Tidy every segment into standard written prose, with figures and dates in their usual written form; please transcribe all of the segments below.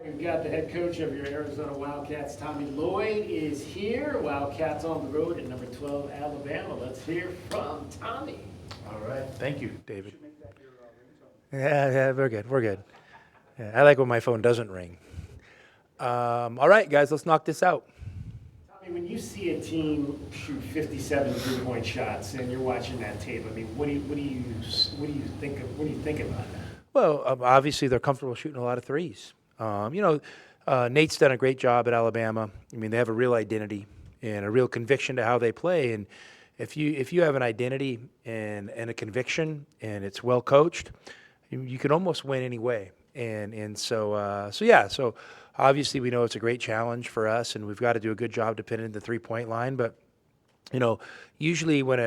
We've got the head coach of your Arizona Wildcats, Tommy Lloyd, is here. Wildcats on the road at number 12, Alabama. Let's hear from Tommy. All right. Thank you, David. Yeah, we're good. We're good. Yeah, I like when my phone doesn't ring. All right, guys, let's knock this out. Tommy, when you see a team shoot 57 three-point shots and you're watching that tape, I mean, what do you think about that? Well, obviously they're comfortable shooting a lot of threes. Nate's done a great job at Alabama. I mean, they have a real identity and a real conviction to how they play. And if you have an identity and a conviction and it's well coached, you can almost win any way. So obviously we know it's a great challenge for us, and we've got to do a good job defending the 3-point line. But usually when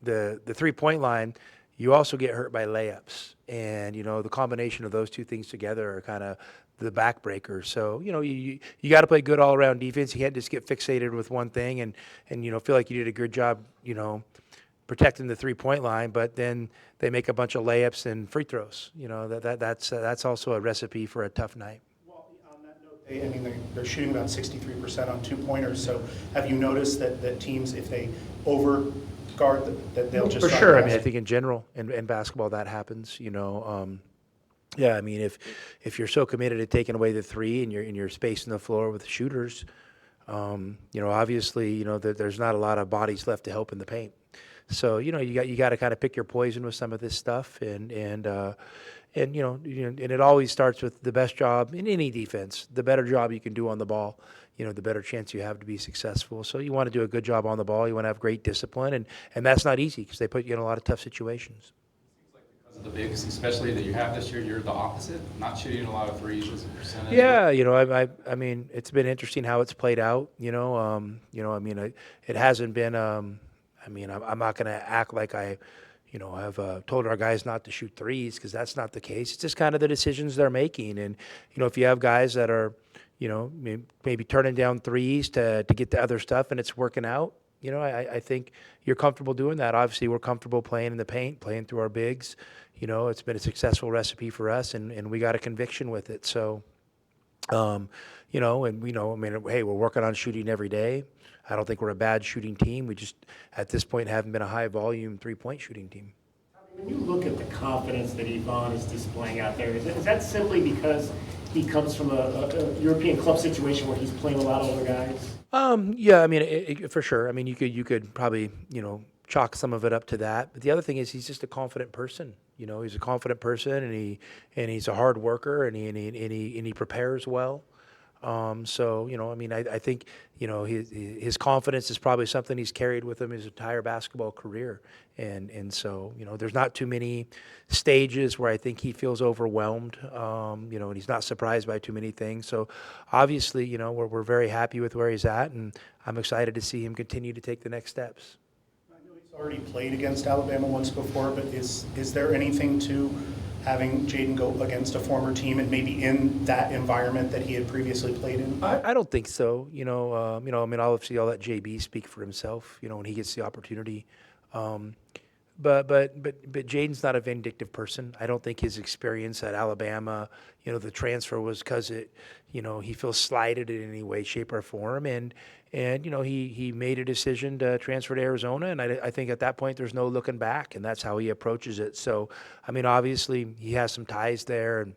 the 3-point line, you also get hurt by layups, and the combination of those two things together are kind of the backbreaker. So you got to play good all around defense. You can't just get fixated with one thing and feel like you did a good job protecting the 3-point line, but then they make a bunch of layups and free throws. That's also a recipe for a tough night. Well, on that note, they're shooting about 63% on 2-pointers. So have you noticed that teams, if they overguard, that they'll just for sure. I think in general in basketball that happens. Yeah, I mean, if you're so committed to taking away the three and you're spacing the floor with shooters, obviously, there's not a lot of bodies left to help in the paint. So you got to kind of pick your poison with some of this stuff, and it always starts with the best job in any defense. The better job you can do on the ball, the better chance you have to be successful. So you want to do a good job on the ball. You want to have great discipline, and that's not easy because they put you in a lot of tough situations. Because of the bigs, especially that you have this year, you're the opposite, not shooting a lot of threes as a percentage. Yeah, I mean, it's been interesting how it's played out. It hasn't been. I'm not going to act like I've told our guys not to shoot threes, because that's not the case. It's just kind of the decisions they're making. And, if you have guys that are, maybe turning down threes to get the other stuff and it's working out, I think you're comfortable doing that. Obviously, we're comfortable playing in the paint, playing through our bigs. It's been a successful recipe for us, and we got a conviction with it. So, and we know, hey, we're working on shooting every day. I don't think we're a bad shooting team. We just, at this point, haven't been a high-volume 3-point shooting team. When you look at the confidence that Ivon is displaying out there, is that simply because he comes from a European club situation where he's playing a lot of older guys? Yeah, for sure. You could probably, chalk some of it up to that. But the other thing is he's just a confident person. He's a confident person, and he's a hard worker, and he prepares well. I think, his confidence is probably something he's carried with him his entire basketball career. And so, there's not too many stages where I think he feels overwhelmed, and he's not surprised by too many things. So obviously, we're very happy with where he's at, and I'm excited to see him continue to take the next steps. I know he's already played against Alabama once before, but is there anything to having Jaden go against a former team and maybe in that environment that he had previously played in? I don't think so. Obviously I'll let JB speak for himself, when he gets the opportunity. But Jaden's not a vindictive person. I don't think his experience at Alabama, the transfer was because he feels slighted in any way, shape, or form, and he made a decision to transfer to Arizona, and I think at that point there's no looking back, and that's how he approaches it. So, obviously he has some ties there, and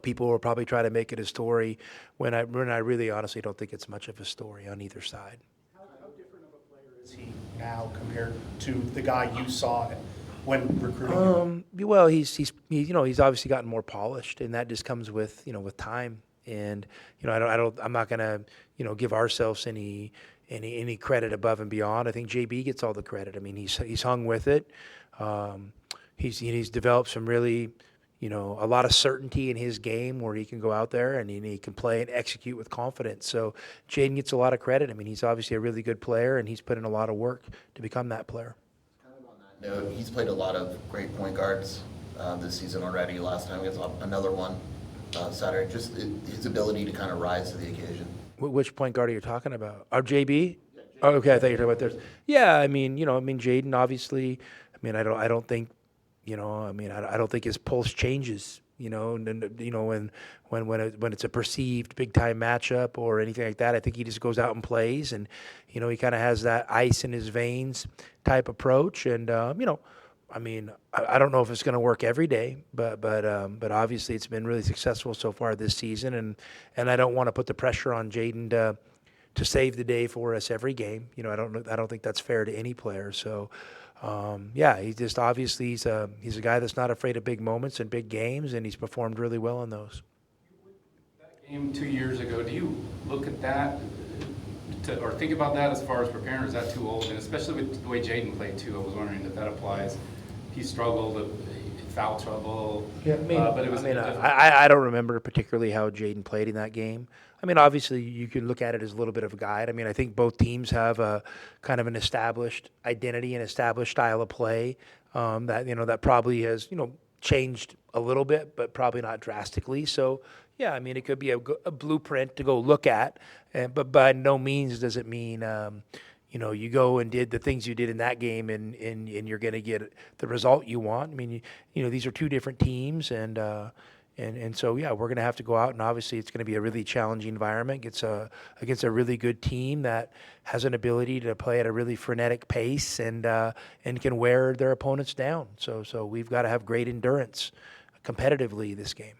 people will probably try to make it a story when I really honestly don't think it's much of a story on either side. How different of a player is he now compared to the guy you saw when recruiting him? Well, he's obviously gotten more polished, and that just comes with with time. And I'm not gonna give ourselves any credit above and beyond. I think JB gets all the credit. He's hung with it. He's developed some really a lot of certainty in his game where he can go out there and he can play and execute with confidence. So Jaden gets a lot of credit. He's obviously a really good player, and he's put in a lot of work to become that player. Kind of on that note, he's played a lot of great point guards this season already. Last time he gets another one Saturday. Just his ability to kind of rise to the occasion. Which point guard are you talking about? Our JB? Yeah, JB. Oh, okay, I thought you were talking about theirs. Yeah, Jaden obviously. I don't think I don't think his pulse changes You know, when it's a perceived big time matchup or anything like that, I think he just goes out and plays, and you know, he kind of has that ice in his veins type approach. And you know, I mean, I don't know if it's going to work every day, but obviously it's been really successful so far this season, and I don't want to put the pressure on Jaden to save the day for us every game. You know, I don't think that's fair to any player. So. Yeah, he just obviously he's a guy that's not afraid of big moments and big games, and he's performed really well in those. That game 2 years ago, do you look at that or think about that as far as preparing, or is that too old? And especially with the way Jaden played too, I was wondering if that applies. He struggled, foul trouble. Yeah, but it was. I don't remember particularly how Jaden played in that game. I mean, obviously you can look at it as a little bit of a guide. I mean, I think both teams have a kind of an established identity and established style of play that probably has changed a little bit, but probably not drastically. So yeah, I mean, it could be a blueprint to go look at, but by no means does it mean you go and did the things you did in that game and you're going to get the result you want. I mean, these are two different teams, and so, yeah, we're going to have to go out, and obviously it's going to be a really challenging environment against a really good team that has an ability to play at a really frenetic pace and can wear their opponents down. So we've got to have great endurance competitively this game.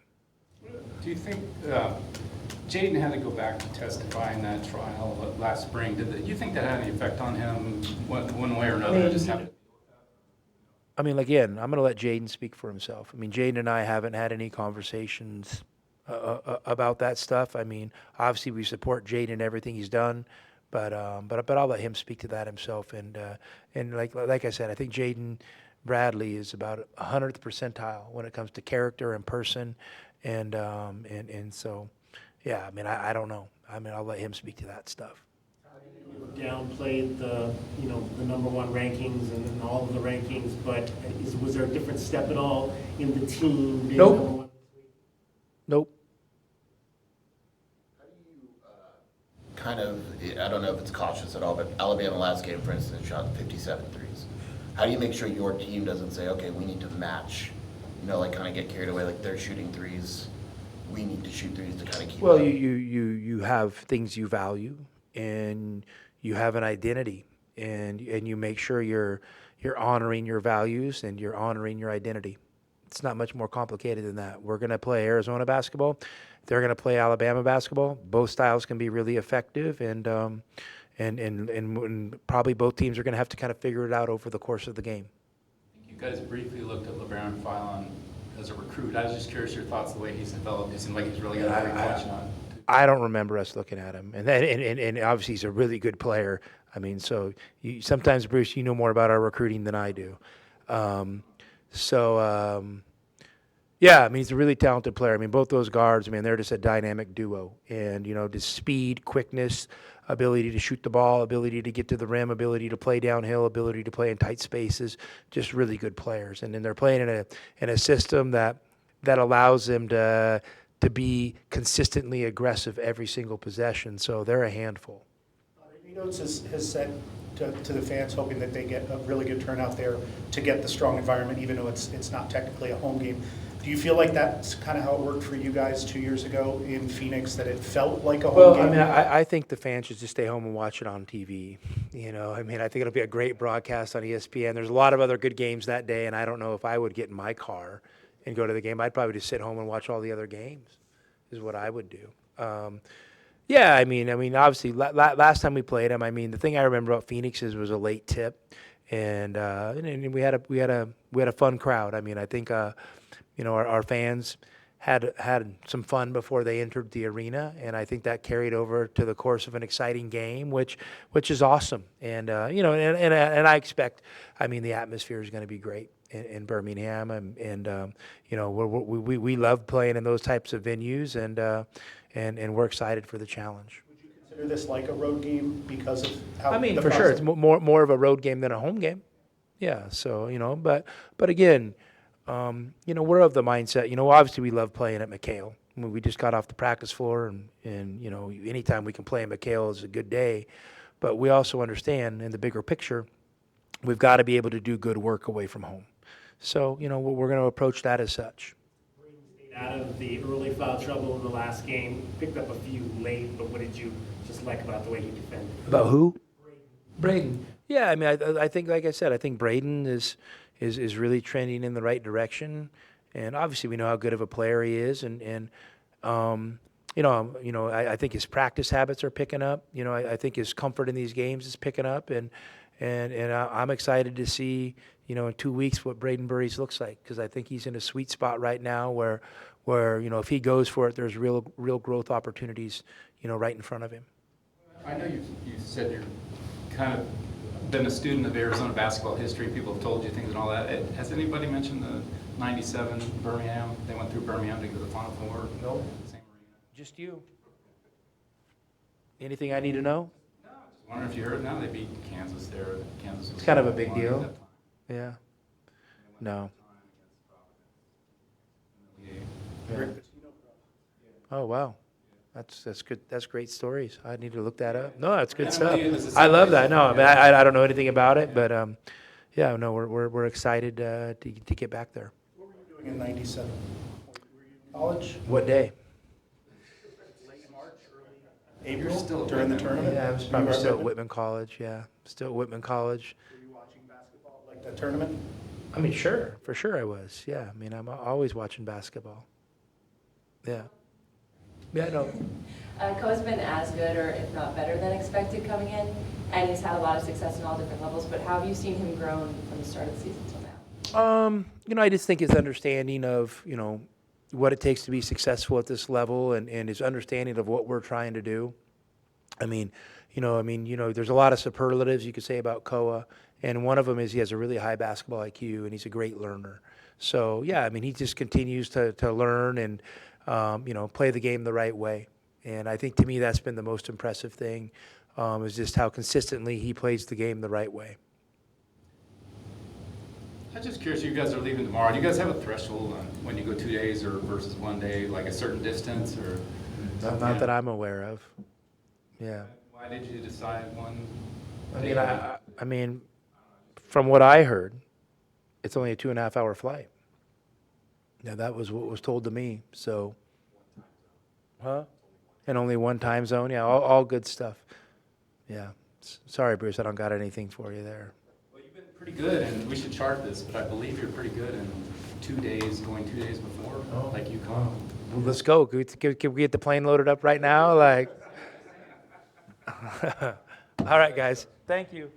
Do you think Jaden had to go back to testify in that trial last spring? Do you think that had any effect on him one way or another? I mean, again, I'm going to let Jaden speak for himself. I mean, Jaden and I haven't had any conversations about that stuff. I mean, obviously we support Jaden in everything he's done, but I'll let him speak to that himself. And like I said, I think Jaden Bradley is about 100th percentile when it comes to character and person, and so yeah. I mean, I don't know. I mean, I'll let him speak to that stuff. Downplayed the number one rankings and all of the rankings, but was there a different step at all in the team being Nope. number one? Nope. How do you I don't know if it's cautious at all, but Alabama last game, for instance, shot 57 threes. How do you make sure your team doesn't say, okay, we need to match, kind of get carried away, like they're shooting threes, we need to shoot threes to kind of keep Well, up? you have things you value, and you have an identity, and you make sure you're honoring your values and you're honoring your identity. It's not much more complicated than that. We're going to play Arizona basketball. They're going to play Alabama basketball. Both styles can be really effective, and probably both teams are going to have to kind of figure it out over the course of the game. You guys briefly looked at LeBaron Filon as a recruit. I was just curious your thoughts, the way he's developed. It seemed like he's really got a great question on. I don't remember us looking at him, and obviously he's a really good player. I mean, so sometimes, Bruce, you know more about our recruiting than I do. Yeah, I mean, he's a really talented player. I mean, both those guards, I mean, they're just a dynamic duo, and just speed, quickness, ability to shoot the ball, ability to get to the rim, ability to play downhill, ability to play in tight spaces, just really good players. And then they're playing in a system that allows them to be consistently aggressive every single possession. So they're a handful. Notes has said to the fans, hoping that they get a really good turnout there to get the strong environment, even though it's not technically a home game. Do you feel like that's kind of how it worked for you guys 2 years ago in Phoenix, that it felt like a home game? I mean, I think the fans should just stay home and watch it on TV. I mean, I think it'll be a great broadcast on ESPN. There's a lot of other good games that day, and I don't know if I would get in my car and go to the game. I'd probably just sit home and watch all the other games, is what I would do. Yeah, I mean, obviously, last time we played them, I mean, the thing I remember about Phoenix was a late tip, and we had a fun crowd. I mean, I think our fans had some fun before they entered the arena, and I think that carried over to the course of an exciting game, which is awesome. And and I expect, I mean, the atmosphere is going to be great in Birmingham, and we love playing in those types of venues, and we're excited for the challenge. Would you consider this like a road game because of how? I mean, the for sure, it's process- more of a road game than a home game. Yeah. So but again, we're of the mindset. Obviously we love playing at McHale. I mean, we just got off the practice floor, and anytime we can play in McHale is a good day. But we also understand in the bigger picture, we've got to be able to do good work away from home. So we're going to approach that as such. Out of the early foul trouble in the last game, picked up a few late, but what did you just like about the way he defended? About who? Braden. Yeah, I mean, I think, like I said, I think Braden is really trending in the right direction, and obviously we know how good of a player he is, and I think his practice habits are picking up. I think his comfort in these games is picking up, and I'm excited to see, in 2 weeks what Braden Burries looks like, because I think he's in a sweet spot right now where if he goes for it, there's real growth opportunities, right in front of him. I know you said you're kind of been a student of Arizona basketball history. People have told you things and all that. Has anybody mentioned the '97 Birmingham? They went through Birmingham to get to the Final Four. No. Same arena. Just you. Anything I need to know? No, I just wondering if you heard. Now they beat Kansas there. Kansas was It's kind of a big one at deal. that time. Yeah. No. Yeah. Oh, wow. That's good. That's great stories. I need to look that up. No, that's good stuff. I love that. No, I mean, I don't know anything about it, but yeah, no, we're excited to get back there. What were you doing in '97? Were you in college? What day? Late March, early April, still at during the Whitman, right? tournament? Yeah, I was You probably were at still at Whitman? Whitman College. Yeah, still at Whitman College. Were you watching basketball like that tournament? I mean, sure, for sure I was. Yeah, I mean, I'm always watching basketball. Yeah. Yeah, no. Ko's been as good, or if not better than expected coming in, and he's had a lot of success in all different levels, but how have you seen him grown from the start of the season till now? I just think his understanding of, what it takes to be successful at this level, and his understanding of what we're trying to do. I mean, there's a lot of superlatives you could say about Koa, and one of them is he has a really high basketball IQ, and he's a great learner. So, yeah, I mean, he just continues to learn and, play the game the right way. And I think to me that's been the most impressive thing, is just how consistently he plays the game the right way. I'm just curious, you guys are leaving tomorrow. Do you guys have a threshold on when you go 2 days or versus 1 day, like a certain distance or? Not that I'm aware of. Yeah. Why did you decide one? I mean, from what I heard, it's only a 2.5 hour flight. Yeah, that was what was told to me. So, and only one time zone. Yeah, all good stuff. Yeah. Sorry, Bruce, I don't got anything for you there. Well, you've been pretty good, and we should chart this, but I believe you're pretty good in 2 days, going 2 days before, like you come. Well, let's go. Can we get the plane loaded up right now? Like, all right, guys. Thank you.